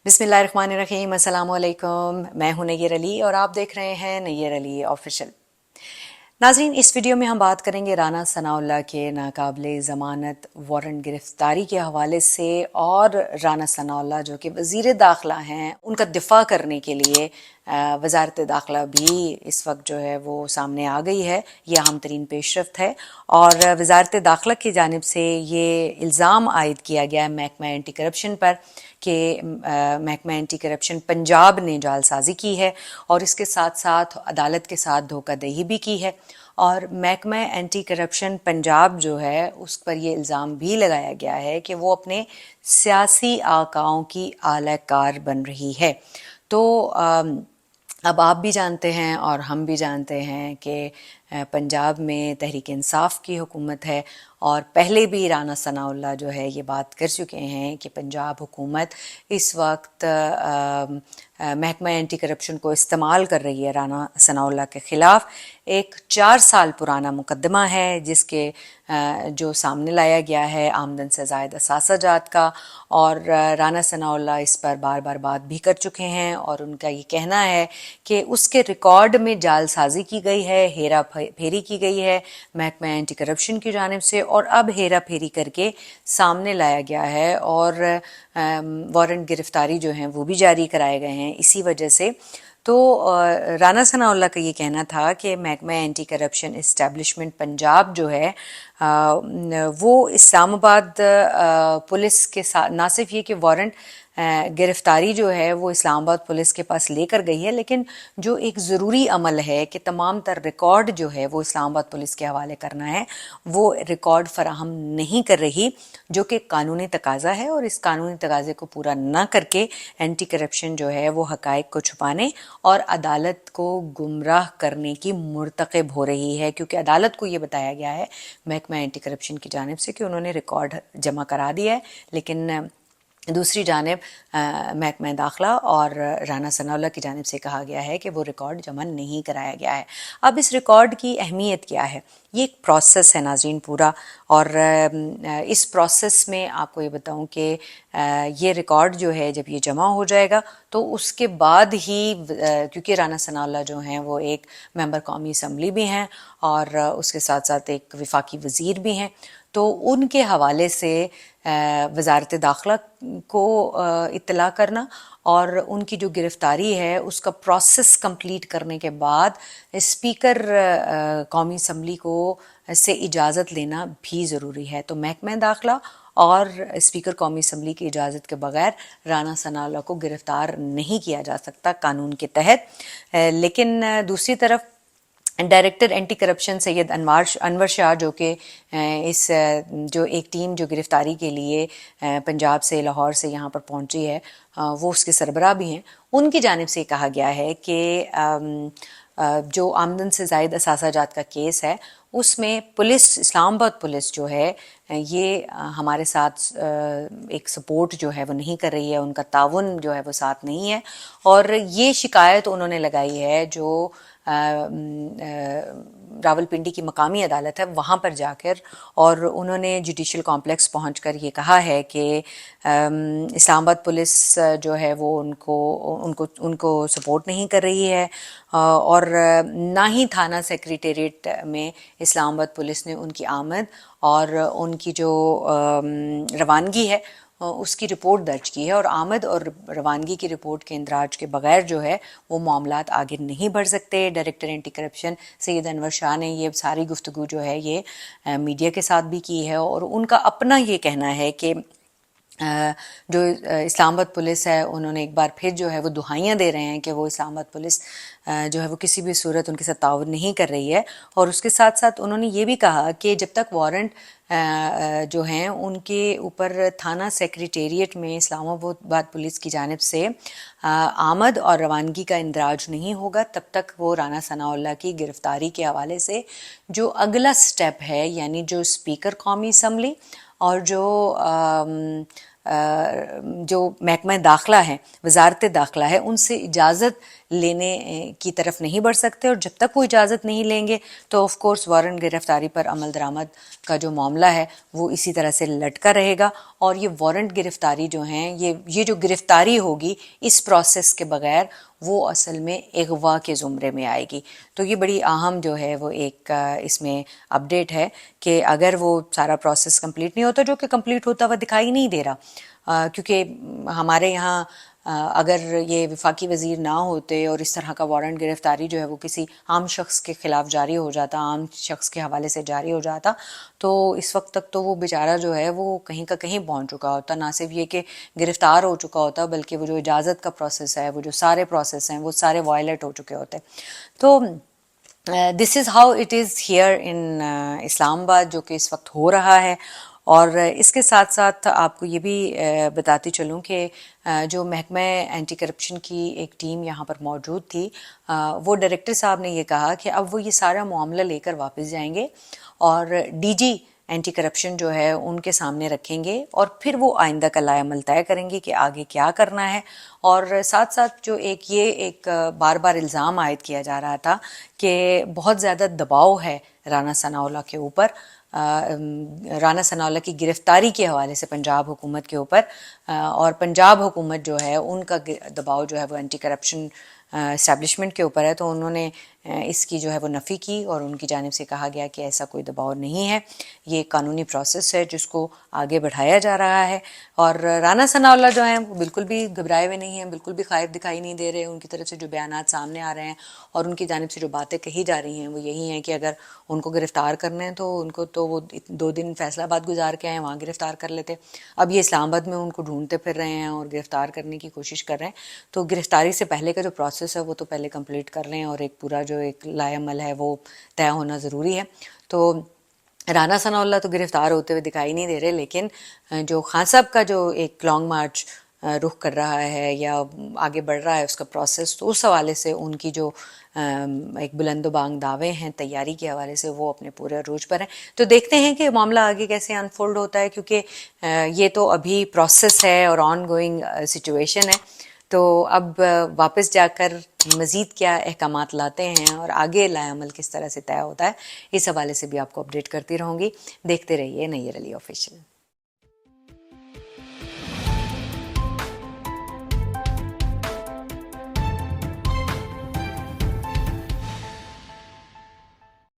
बिस्मिल्लाहिर्रहमानिर्रहीम, अस्सलाम वालेकुम। मैं हूं नैयर अली और आप देख रहे हैं नैयर अली ऑफिशियल। नाज़रीन, इस वीडियो में हम बात करेंगे राना सनाउल्लाह के नाकाबिले ज़मानत वारंट गिरफ्तारी के हवाले से, और राना सनाउल्लाह जो कि वज़ीर दाखिला हैं उनका दिफा करने के लिए वजारत दाखिला भी इस वक्त जो है वो सामने आ गई है। ये अहम तरीन पेशरफ्त है और वजारत दाखिला की जानिब से ये इल्ज़ाम आयद किया गया है महकमा एंटी करप्शन पर कि महकमा एंटी करप्शन पंजाब ने जालसाजी की है और इसके साथ साथ अदालत के साथ धोखादही भी की है। और महकमा एंटी करप्शन पंजाब जो है उस पर यह इल्ज़ाम भी लगाया गया है कि वो अपने सियासी आकाओं की आला कार बन रही है। तो अब आप भी जानते हैं और हम भी जानते हैं कि पंजाब में तहरीक इंसाफ की हुकूमत है और पहले भी राना सनाउल्लाह जो है ये बात कर चुके हैं कि पंजाब हुकूमत इस वक्त महकमा एंटी करप्शन को इस्तेमाल कर रही है राना सनाउल्लाह के ख़िलाफ़। एक 4 साल पुराना मुकदमा है जिसके जो सामने लाया गया है आमदन से ज़ायद असासाजात का, और राना सनाउल्लाह इस पर बार बार बात भी कर चुके हैं और उनका ये कहना है कि उसके रिकॉर्ड में जालसाजी की गई है, हेरा फेरी की गई है महकमा एंटी करप्शन की जानिब से, और अब हेरा फेरी करके सामने लाया गया है और वारंट गिरफ्तारी जो हैं वो भी जारी कराए गए हैं इसी वजह से। तो राना सनाउल्लाह का ये कहना था कि महकमा एंटी करप्शन इस्टेब्लिशमेंट पंजाब जो है वो इस्लामाबाद पुलिस के साथ ना सिर्फ ये कि वारंट गिरफ्तारी जो है वो इस्लामाबाद पुलिस के पास लेकर गई है, लेकिन जो एक ज़रूरी अमल है कि तमाम तर रिकॉर्ड जो है वो इस्लामाबाद पुलिस के हवाले करना है, वो रिकॉर्ड फराहम नहीं कर रही, जो कि कानूनी तकाज़ा है। और इस कानूनी तकाज़े को पूरा ना करके एंटी करप्शन जो है वो हक़ाइक़ को छुपाने और अदालत को गुमराह करने की मुर्तकब हो रही है, क्योंकि अदालत को ये बताया गया है महकमा एंटी करप्शन की जानिब से कि उन्होंने रिकॉर्ड जमा करा दिया है, लेकिन दूसरी जानिब महकमा दाखिला और राना सनाउल्लाह की जानिब से कहा गया है कि वो रिकॉर्ड जमा नहीं कराया गया है। अब इस रिकॉर्ड की अहमियत क्या है? ये एक प्रोसेस है नाज़रीन पूरा, और इस प्रोसेस में आपको ये बताऊं कि ये रिकॉर्ड जो है जब ये जमा हो जाएगा तो उसके बाद ही, क्योंकि राना सनाउल्लाह जो हैं वो एक मेंबर कौमी असम्बली भी हैं और उसके साथ साथ एक वफाकी वज़ीर भी हैं, तो उनके हवाले से वजारत दाखिला को इत्तला करना और उनकी जो गिरफ्तारी है उसका प्रोसेस कंप्लीट करने के बाद स्पीकर कौमी असम्बली को से इजाज़त लेना भी ज़रूरी है। तो महकमा दाखिला और स्पीकर कौमी असम्बली की इजाज़त के बगैर राना सनाउल्लाह को गिरफ़्तार नहीं किया जा सकता कानून के तहत। लेकिन दूसरी तरफ director anti corruption Syed Anwar Shah जो कि इस जो एक टीम जो गिरफ्तारी के लिए पंजाब से लाहौर से यहाँ पर पहुँची है वो उसके सरबराह भी हैं, उनकी जानिब से कहा गया है कि जो आमदन से ज़ायद असासाजात का केस है उसमें पुलिस, इस्लामाबाद पुलिस जो है ये हमारे साथ एक सपोर्ट जो है वो नहीं कर रही है, उनका ताउन जो है वो साथ नहीं है। और ये शिकायत उन्होंने लगाई है जो रावलपिंडी की मकामी अदालत है वहाँ पर जाकर, और उन्होंने जुडिशल कॉम्प्लेक्स पहुँचकर ये कहा है कि इस्लामाबाद पुलिस जो है वो उनको सपोर्ट नहीं कर रही है और ना ही थाना सेक्रेटेरिएट में इस्लामाबाद पुलिस ने उनकी आमद और उनकी जो रवानगी है उसकी रिपोर्ट दर्ज की है, और आमद और रवानगी की रिपोर्ट के इंदराज के बगैर जो है वो मामलात आगे नहीं बढ़ सकते। Director anti corruption Syed Anwar Shah ने ये सारी गुफ्तगू जो है ये मीडिया के साथ भी की है, और उनका अपना ये कहना है कि जो इस्लामाबाद पुलिस है उन्होंने एक बार फिर जो है वो दुहाइयाँ दे रहे हैं कि वो इस्लामाबाद पुलिस जो है वो किसी भी सूरत उनके साथ ताउन नहीं कर रही है। और उसके साथ साथ उन्होंने ये भी कहा कि जब तक वारंट जो हैं उनके ऊपर थाना सेक्रेटेरिएट में इस्लामाबाद पुलिस की जानिब से आमद और रवानगी का इंदराज नहीं होगा, तब तक वो राना सनाउल्लाह की गिरफ्तारी के हवाले से जो अगला स्टेप है, यानी जो स्पीकर कौमी असम्बली और जो महकमा दाखिला है, वजारत दाखिला है, उनसे इजाज़त لینے کی طرف نہیں بڑھ سکتے، اور جب تک وہ اجازت نہیں لیں گے تو آف کورس وارنٹ گرفتاری پر عمل درآمد کا جو معاملہ ہے وہ اسی طرح سے لٹکا رہے گا. اور یہ وارنٹ گرفتاری جو ہیں، یہ جو گرفتاری ہوگی اس پروسیس کے بغیر، وہ اصل میں اغوا کے زمرے میں آئے گی. تو یہ بڑی اہم جو ہے وہ ایک اس میں اپڈیٹ ہے کہ اگر وہ سارا پروسیس کمپلیٹ نہیں ہوتا، جو کہ کمپلیٹ ہوتا ہوا دکھائی نہیں دے رہا، کیونکہ ہمارے یہاں اگر یہ وفاقی وزیر نہ ہوتے اور اس طرح کا وارنٹ گرفتاری جو ہے وہ کسی عام شخص کے خلاف جاری ہو جاتا، عام شخص کے حوالے سے جاری ہو جاتا، تو اس وقت تک تو وہ بیچارہ جو ہے وہ کہیں کا کہیں پہنچ چکا ہوتا. نہ صرف یہ کہ گرفتار ہو چکا ہوتا، بلکہ وہ جو اجازت کا پروسیس ہے، وہ جو سارے پروسیس ہیں، وہ سارے وائلیٹ ہو چکے ہوتے. تو this is how it is here in Islamabad, جو کہ اس وقت ہو رہا ہے. اور اس کے ساتھ ساتھ آپ کو یہ بھی بتاتی چلوں کہ جو محکمہ اینٹی کرپشن کی ایک ٹیم یہاں پر موجود تھی، وہ ڈائریکٹر صاحب نے یہ کہا کہ اب وہ یہ سارا معاملہ لے کر واپس جائیں گے اور ڈی جی اینٹی کرپشن جو ہے ان کے سامنے رکھیں گے، اور پھر وہ آئندہ کا لائحہ عمل طے کریں گے کہ آگے کیا کرنا ہے. اور ساتھ ساتھ جو ایک بار بار الزام عائد کیا جا رہا تھا کہ بہت زیادہ دباؤ ہے رانا ثناء اللہ کے اوپر، رانا ثناء اللہ کی گرفتاری کے حوالے سے پنجاب حکومت کے اوپر، اور پنجاب حکومت جو ہے ان کا دباؤ جو ہے وہ اینٹی کرپشن اسٹیبلشمنٹ کے اوپر ہے. تو انہوں نے اس کی جو ہے وہ نفی کی، اور ان کی جانب سے کہا گیا کہ ایسا کوئی دباؤ نہیں ہے، یہ قانونی پروسیس ہے جس کو آگے بڑھایا جا رہا ہے. اور رانا ثناء اللہ جو ہیں وہ بالکل بھی گھبرائے ہوئے نہیں ہیں، بالکل بھی خائف دکھائی نہیں دے رہے. ان کی طرف سے جو بیانات سامنے آ رہے ہیں اور ان کی جانب سے جو باتیں کہی جا رہی ہیں وہ یہی ہیں کہ اگر ان کو گرفتار کرنا ہے تو ان کو تو وہ 2 دن فیصل آباد گزار کے آئے، وہاں گرفتار کر لیتے. اب یہ اسلام آباد میں ان کو ڈھونڈتے پھر رہے ہیں اور گرفتار کرنے کی کوشش کر رہے ہیں. تو گرفتاری سے پہلے کا جو پروسیس ہے وہ تو پہلے کمپلیٹ کر لیں، اور ایک پورا جو ایک لائحہ عمل ہے وہ طے ہونا ضروری ہے. تو رانا ثناء اللہ تو گرفتار ہوتے ہوئے دکھائی نہیں دے رہے، لیکن جو خان صاحب کا جو ایک لانگ مارچ رخ کر رہا ہے یا آگے بڑھ رہا ہے اس کا پروسیس، تو اس حوالے سے ان کی جو ایک بلند و بانگ دعوے ہیں تیاری کے حوالے سے وہ اپنے پورے عروج پر ہیں. تو دیکھتے ہیں کہ معاملہ آگے کیسے انفولڈ ہوتا ہے، کیونکہ یہ تو ابھی پروسیس ہے اور آن گوئنگ سچویشن ہے. تو اب واپس جا کر مزید کیا احکامات لاتے ہیں اور آگے لائحہ عمل کس طرح سے طے ہوتا ہے، اس حوالے سے بھی آپ کو اپڈیٹ کرتی رہوں گی. دیکھتے رہیے نیئر علی آفیشیل.